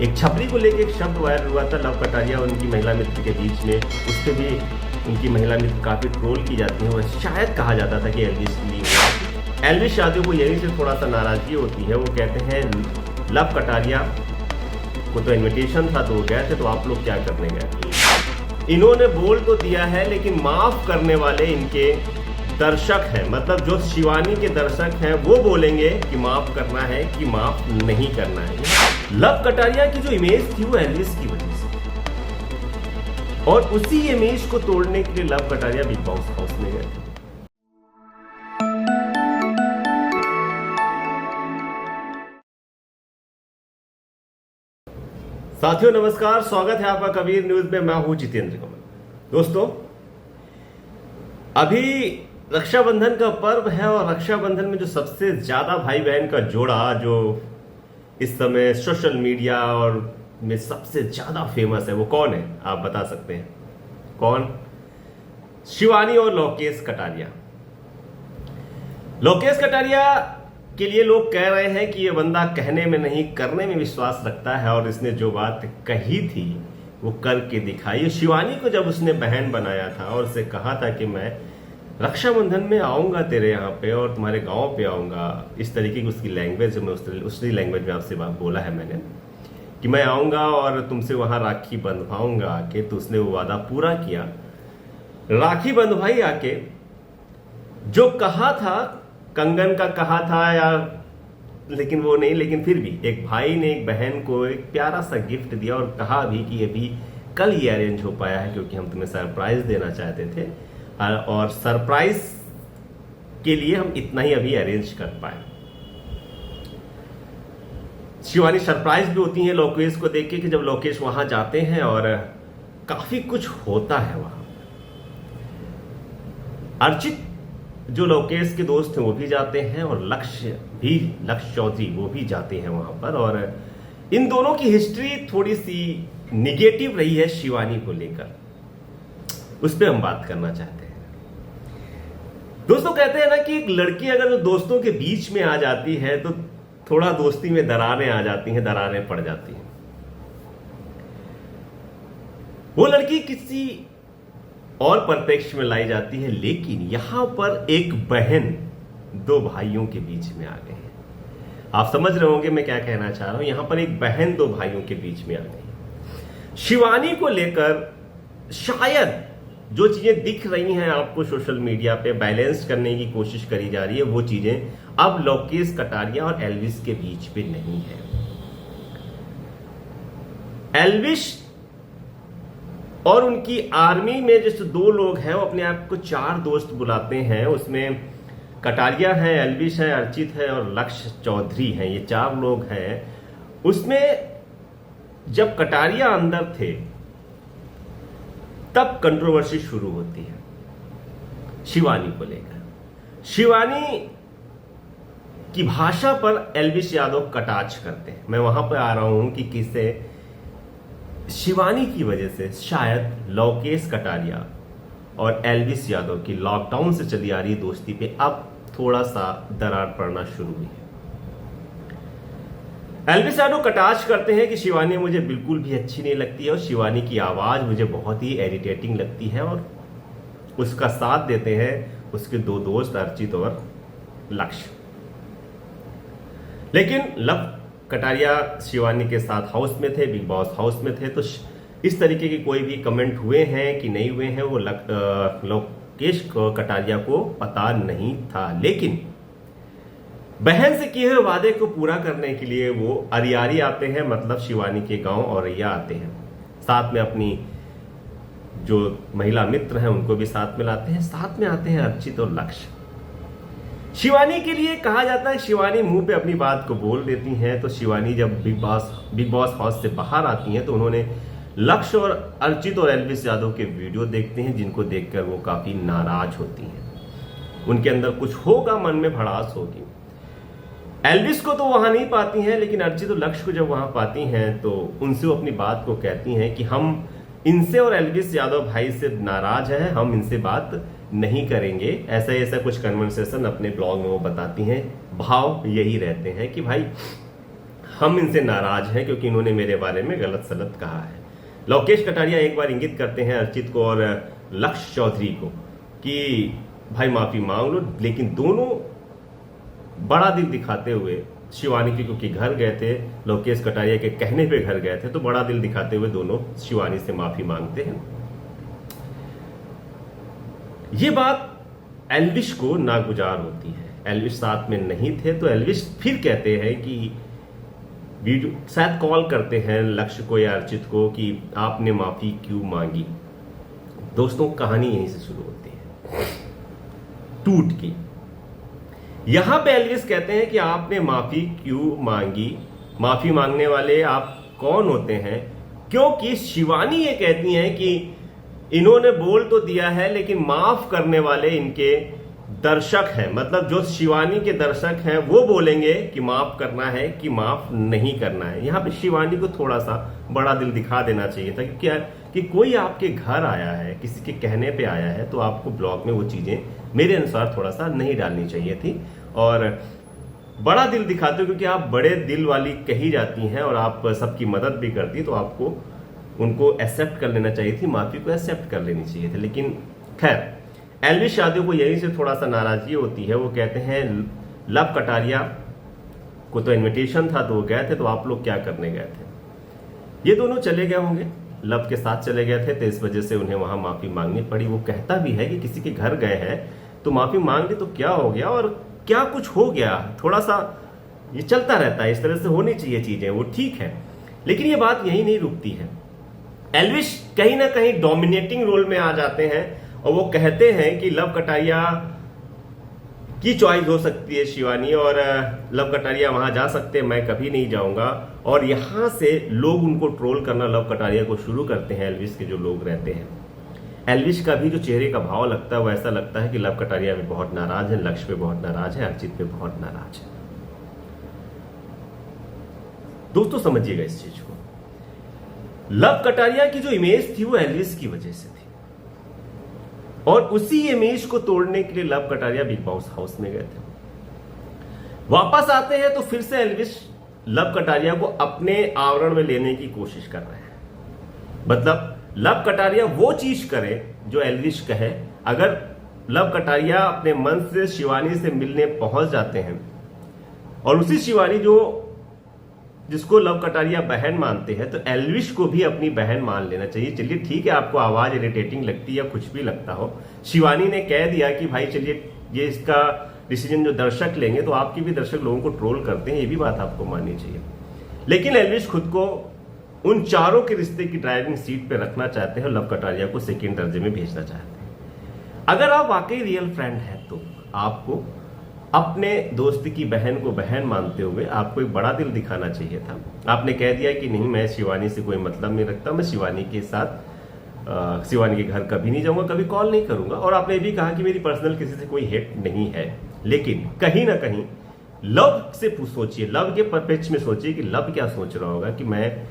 एक छपरी को लेकर एक शब्द वायरल हुआ था, लव कटारिया और उनकी महिला मित्र के बीच में। उस पर भी उनकी महिला मित्र काफ़ी ट्रोल की जाती है और शायद कहा जाता था कि एल्विस के लिए हुआ। एल्विस यादव को यहीं से थोड़ा सा नाराज़गी होती है। वो कहते हैं लव कटारिया को तो इन्विटेशन था तो वो गए थे, तो आप लोग क्या करने गए। इन्होंने बोल तो दिया है लेकिन माफ़ करने वाले इनके दर्शक हैं, मतलब जो शिवानी के दर्शक हैं वो बोलेंगे कि माफ करना है कि माफ नहीं करना है। लव कटारिया की जो इमेज थी वो एल्विस की वजह से, और उसी इमेज को तोड़ने के लिए love Kataria big boss house में गए। साथियों नमस्कार, स्वागत है आपका कबीर न्यूज में। मैं हूं जितेंद्र कमल। दोस्तों, अभी रक्षाबंधन का पर्व है और रक्षाबंधन में जो सबसे ज्यादा भाई बहन का जोड़ा जो इस समय सोशल मीडिया और में सबसे ज्यादा फेमस है वो कौन है, आप बता सकते हैं कौन? शिवानी और लोकेश कटारिया। लोकेश कटारिया के लिए लोग कह रहे हैं कि ये बंदा कहने में नहीं करने में विश्वास रखता है और इसने जो बात कही थी वो करके दिखाई। शिवानी को जब उसने बहन बनाया था और उसे कहा था कि मैं रक्षाबंधन में आऊँगा तेरे यहाँ पे और तुम्हारे गांव पे आऊँगा, इस तरीके की उसकी लैंग्वेज में उसी लैंग्वेज में आपसे बात बोला है मैंने कि मैं आऊँगा और तुमसे वहाँ राखी बंधवाऊँगा आके, तो उसने वो वादा पूरा किया, राखी बंधवाई आके। जो कहा था कंगन का कहा था या लेकिन वो नहीं, लेकिन फिर भी एक भाई ने एक बहन को एक प्यारा सा गिफ्ट दिया और कहा भी कि अभी कल ये अरेंज हो पाया है क्योंकि हम तुम्हें सरप्राइज देना चाहते थे और सरप्राइज के लिए हम इतना ही अभी अरेंज कर पाए। शिवानी सरप्राइज भी होती है लोकेश को देख के कि जब लोकेश वहां जाते हैं और काफी कुछ होता है वहां। अर्चित जो लोकेश के दोस्त हैं वो भी जाते हैं और लक्ष्य चौधरी वो भी जाते हैं वहां पर, और इन दोनों की हिस्ट्री थोड़ी सी निगेटिव रही है शिवानी को लेकर, उस पर हम बात करना चाहते हैं। दोस्तों, कहते हैं ना कि एक लड़की अगर दोस्तों के बीच में आ जाती है तो थोड़ा दोस्ती में दरारें आ जाती हैं, दरारें पड़ जाती हैं। वो लड़की किसी और परिप्रेक्ष्य में लाई जाती है, लेकिन यहां पर एक बहन दो भाइयों के बीच में आ गए हैं। आप समझ रहे होंगे मैं क्या कहना चाह रहा हूं। यहां पर एक बहन दो भाइयों के बीच में आ गई। शिवानी को लेकर शायद जो चीजें दिख रही हैं आपको सोशल मीडिया पे बैलेंस करने की कोशिश करी जा रही है, वो चीजें अब लोकेश कटारिया और एल्विस के बीच पे नहीं है। एल्विस और उनकी आर्मी में जैसे दो लोग हैं, वो अपने आप को चार दोस्त बुलाते हैं। उसमें कटारिया है, एल्विस है, अर्चित है और लक्ष्य चौधरी हैं। ये चार लोग हैं। उसमें जब कटारिया अंदर थे तब कंट्रोवर्सी शुरू होती है शिवानी को लेकर। शिवानी की भाषा पर एल्विस यादव कटाक्ष करते हैं। मैं वहां पर आ रहा हूं कि किससे शिवानी की वजह से शायद लोकेश कटारिया और एल्विस यादव की लॉकडाउन से चली आ रही दोस्ती पे अब थोड़ा सा दरार पड़ना शुरू हुई है। एल्विस यादव कटाक्ष करते हैं कि शिवानी मुझे बिल्कुल भी अच्छी नहीं लगती है और शिवानी की आवाज मुझे बहुत ही इरिटेटिंग लगती है, और उसका साथ देते हैं उसके दो दोस्त अर्चित और लक्ष्य। लेकिन लव कटारिया शिवानी के साथ हाउस में थे, बिग बॉस हाउस में थे, तो इस तरीके के कोई भी कमेंट हुए हैं कि नहीं हुए हैं वो लोकेश कटारिया को पता नहीं था। लेकिन बहन से किए हुए वादे को पूरा करने के लिए वो अरियारी आते हैं, मतलब शिवानी के गांव औरैया आते हैं। साथ में अपनी जो महिला मित्र हैं उनको भी साथ में लाते हैं। साथ में आते हैं अर्चित और लक्ष्य। शिवानी के लिए कहा जाता है शिवानी मुंह पे अपनी बात को बोल देती हैं। तो शिवानी जब बिग बॉस हाउस से बाहर आती हैं तो उन्होंने लक्ष्य और अर्चित और एल्विस यादव के वीडियो देखते हैं, जिनको देखकर वो काफी नाराज होती हैं। उनके अंदर कुछ होगा, मन में भड़ास होगी। एल्विस को तो वहां नहीं पाती हैं, लेकिन अर्चित और लक्ष्य को जब वहां पाती हैं तो उनसे वो अपनी बात को कहती हैं कि हम इनसे और एल्विस यादव भाई से नाराज हैं, हम इनसे बात नहीं करेंगे। ऐसा कुछ कन्वर्सेशन अपने ब्लॉग में वो बताती हैं। भाव यही रहते हैं कि भाई हम इनसे नाराज हैं क्योंकि इन्होंने मेरे बारे में गलत सलत कहा है। लोकेश कटारिया एक बार इंगित करते हैं अर्चित को और लक्ष्य चौधरी को कि भाई माफी मांग लो, लेकिन दोनों बड़ा दिल दिखाते हुए शिवानी के, क्योंकि घर गए थे लोकेश कटारिया के कहने पे घर गए थे, तो बड़ा दिल दिखाते हुए दोनों शिवानी से माफी मांगते हैं। ये बात एल्विश को नागुजार होती है। एल्विश साथ में नहीं थे तो एल्विश फिर कहते हैं कि वीडियो शायद कॉल करते हैं लक्ष्य को या अर्चित को कि आपने माफी क्यों मांगी। दोस्तों कहानी यहीं से शुरू होती है टूट की। यहां पे एल्विश कहते हैं कि आपने माफी क्यों मांगी, माफी मांगने वाले आप कौन होते हैं, क्योंकि शिवानी ये कहती हैं कि इन्होंने बोल तो दिया है लेकिन माफ करने वाले इनके दर्शक हैं। मतलब जो शिवानी के दर्शक हैं वो बोलेंगे कि माफ करना है कि माफ नहीं करना है। यहां पे शिवानी को थोड़ा सा बड़ा दिल दिखा देना चाहिए था कि क्या कि कोई आपके घर आया है, किसी के कहने पे आया है, तो आपको ब्लॉग में वो चीजें मेरे अनुसार थोड़ा सा नहीं डालनी चाहिए थी। और बड़ा दिल दिखाते हो क्योंकि आप बड़े दिल वाली कही जाती हैं और आप सबकी मदद भी करती, तो आपको उनको एक्सेप्ट कर लेना चाहिए थी, माफी को एक्सेप्ट कर लेनी चाहिए थी। लेकिन खैर एल्विश यादव को यहीं से थोड़ा सा नाराजगी होती है। वो कहते हैं लव कटारिया को तो इनविटेशन था तो वो गए थे, तो आप लोग क्या करने गए थे। ये दोनों चले गए होंगे, लव के साथ चले गए थे, तो इस वजह से उन्हें वहां माफी मांगनी पड़ी। वो कहता भी है कि किसी के घर गए हैं तो माफी मांग ली तो क्या हो गया और क्या कुछ हो गया, थोड़ा सा ये चलता रहता है, इस तरह से होनी चाहिए चीजें, वो ठीक है। लेकिन ये बात यही नहीं रुकती है। एल्विश कहीं ना कहीं डोमिनेटिंग रोल में आ जाते हैं और वो कहते हैं कि लव कटारिया की चॉइस हो सकती है शिवानी, और लव कटारिया वहां जा सकते हैं, मैं कभी नहीं जाऊंगा। और यहां से लोग उनको ट्रोल करना लव कटारिया को शुरू करते हैं, एल्विश के जो लोग रहते हैं। एल्विश का भी जो चेहरे का भाव लगता है वो ऐसा लगता है कि लव कटारिया पे बहुत नाराज है, लक्ष्य पे बहुत नाराज है, अर्चित पे बहुत नाराज है। दोस्तों समझिएगा इस चीज को, लव कटारिया की जो इमेज थी वो एल्विश की वजह से थी, और उसी इमेज को तोड़ने के लिए love Kataria big boss house में गए थे। वापस आते हैं तो फिर से एल्विश लव कटारिया को अपने आवरण में लेने की कोशिश कर रहे हैं। मतलब लव कटारिया वो चीज करे जो एल्विश कहे। अगर लव कटारिया अपने मन से शिवानी से मिलने पहुंच जाते हैं और उसी शिवानी जिसको लव कटारिया बहन मानते हैं, तो एल्विश को भी अपनी बहन मान लेना चाहिए। चलिए ठीक है, आपको आवाज इरिटेटिंग लगती है या कुछ भी लगता हो, शिवानी ने कह दिया कि भाई चलिए ये इसका डिसीजन जो दर्शक लेंगे, तो आपके भी दर्शक लोगों को ट्रोल करते हैं, ये भी बात आपको माननी चाहिए। लेकिन एल्विश खुद को उन चारों के रिश्ते की ड्राइविंग सीट पे रखना चाहते हैं और लव कटारिया को सेकेंड दर्जे में भेजना चाहते हैं। अगर आप वाकई रियल फ्रेंड है तो आपको अपने दोस्त की बहन को बहन मानते हुए आपको एक बड़ा दिल दिखाना चाहिए था। आपने कह दिया कि नहीं, मैं शिवानी से कोई मतलब नहीं रखता, मैं शिवानी के साथ शिवानी के घर कभी नहीं जाऊंगा, कभी कॉल नहीं करूंगा। और आपने भी कहा कि मेरी पर्सनल किसी से कोई हेट नहीं है। लेकिन कहीं ना कहीं लव से सोचिए, लव के पक्ष में सोचिए कि लव क्या सोच रहा होगा कि मैं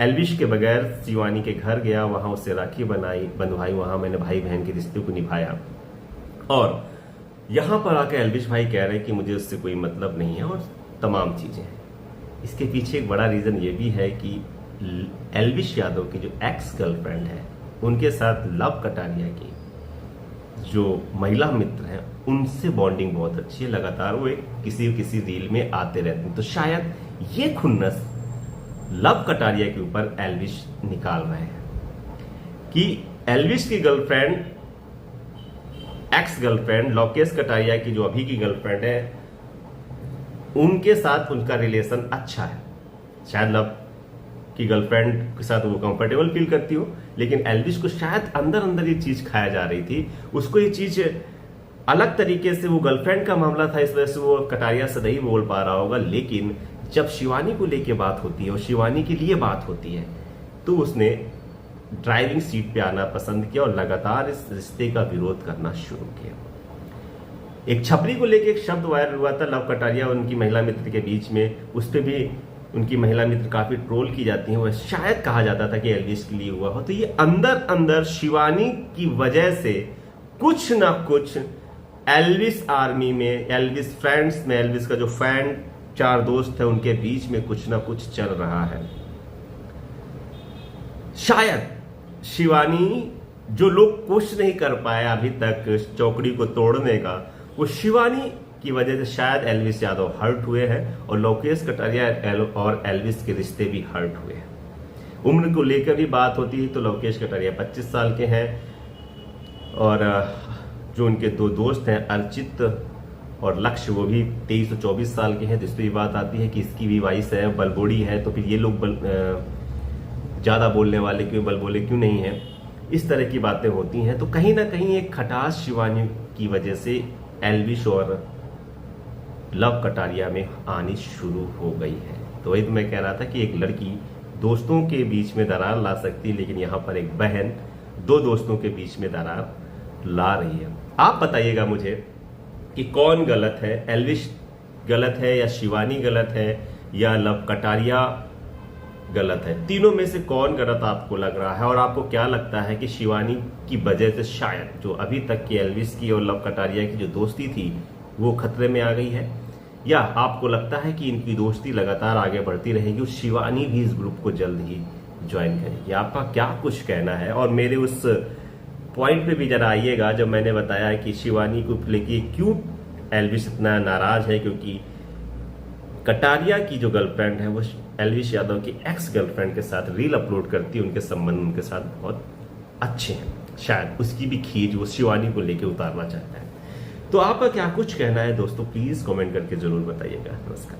एल्विश के बगैर शिवानी के घर गया, वहां उससे राखी बंधवाई, वहां मैंने भाई बहन के रिश्ते को निभाया, और यहां पर आकर एल्विश भाई कह रहे हैं कि मुझे उससे कोई मतलब नहीं है और तमाम चीजें हैं। इसके पीछे एक बड़ा रीजन ये भी है कि एल्विश यादव की जो एक्स गर्लफ्रेंड है, उनके साथ लव कटारिया की जो महिला मित्र हैं, उनसे बॉन्डिंग बहुत अच्छी है। लगातार वो किसी रील में आते रहते हैं, तो शायद ये खुन्नस लव कटारिया के ऊपर एल्विश निकाल रहे हैं कि एल्विश की girlfriend, ex girlfriend Lokesh Kataria की जो अभी की गर्लफ्रेंड है, उनके साथ उनका रिलेशन अच्छा है। शायद लव की गर्लफ्रेंड के साथ वो कंफर्टेबल फील करती हो, लेकिन एल्विश को शायद अंदर अंदर ये चीज खाया जा रही थी। उसको ये चीज अलग तरीके से, वो गर्लफ्रेंड का मामला था, इस वजह से वो कटारिया से नहीं बोल पा रहा होगा। लेकिन जब शिवानी को लेके बात होती है और शिवानी के लिए बात होती है, तो उसने ड्राइविंग सीट पे आना पसंद किया और लगातार इस रिश्ते का विरोध करना शुरू किया। एक छपरी को लेके एक शब्द वायरल हुआ था लव कटारिया और उनकी महिला मित्र के बीच में, उस पर भी उनकी महिला मित्र काफी ट्रोल की जाती हैं। वह शायद कहा जाता था कि एल्विश के लिए हुआ हो। तो ये अंदर अंदर शिवानी की वजह से कुछ ना कुछ एल्विश आर्मी में, एल्विश फ्रेंड्स में, एल्विश का जो फैन चार दोस्त हैं, उनके बीच में कुछ ना कुछ चल रहा है। शायद शिवानी, जो लोग कुछ नहीं कर पाए अभी तक चौकड़ी को तोड़ने का, वो शिवानी की वजह से शायद एल्विस यादव हर्ट हुए हैं और लोकेश कटारिया और एल्विस के रिश्ते भी हर्ट हुए हैं। उम्र को लेकर भी बात होती है तो लोकेश कटारिया 25 साल के हैं और जो उनके दो दोस्त हैं अर्चित और लक्ष्य, वो भी 23 और 24 साल के हैं। जिस पर बात आती है कि इसकी भी वाइस है, बलबोड़ी है, तो फिर ये लोग ज़्यादा बोलने वाले क्यों, बलबोले क्यों नहीं है, इस तरह की बातें होती हैं। तो कहीं ना कहीं एक खटास शिवानी की वजह से एल्विश और लव कटारिया में आनी शुरू हो गई है। तो वही तो मैं कह रहा था कि एक लड़की दोस्तों के बीच में दरार ला सकती है, लेकिन यहाँ पर एक बहन दो दोस्तों के बीच में दरार ला रही है। आप बताइएगा मुझे कि कौन गलत है, एल्विश गलत है या शिवानी गलत है या लव कटारिया गलत है? तीनों में से कौन गलत आपको लग रहा है? और आपको क्या लगता है कि शिवानी की वजह से शायद जो अभी तक की एल्विश की और लव कटारिया की जो दोस्ती थी वो खतरे में आ गई है, या आपको लगता है कि इनकी दोस्ती लगातार आगे बढ़ती रहेगी और शिवानी भी इस ग्रुप को जल्द ही ज्वाइन करेगी? आपका क्या कुछ कहना है? और मेरे उस पॉइंट पे भी जरा आइएगा जब मैंने बताया कि शिवानी को लेके क्यों एल्विश इतना नाराज है, क्योंकि कटारिया की जो गर्लफ्रेंड है वो एल्विश यादव की एक्स गर्लफ्रेंड के साथ रील अपलोड करती है, उनके संबंध उनके साथ बहुत अच्छे हैं। शायद उसकी भी खींच वो शिवानी को लेके उतारना चाहता है। तो आपका क्या कुछ कहना है दोस्तों, प्लीज कमेंट करके जरूर बताइएगा। नमस्कार।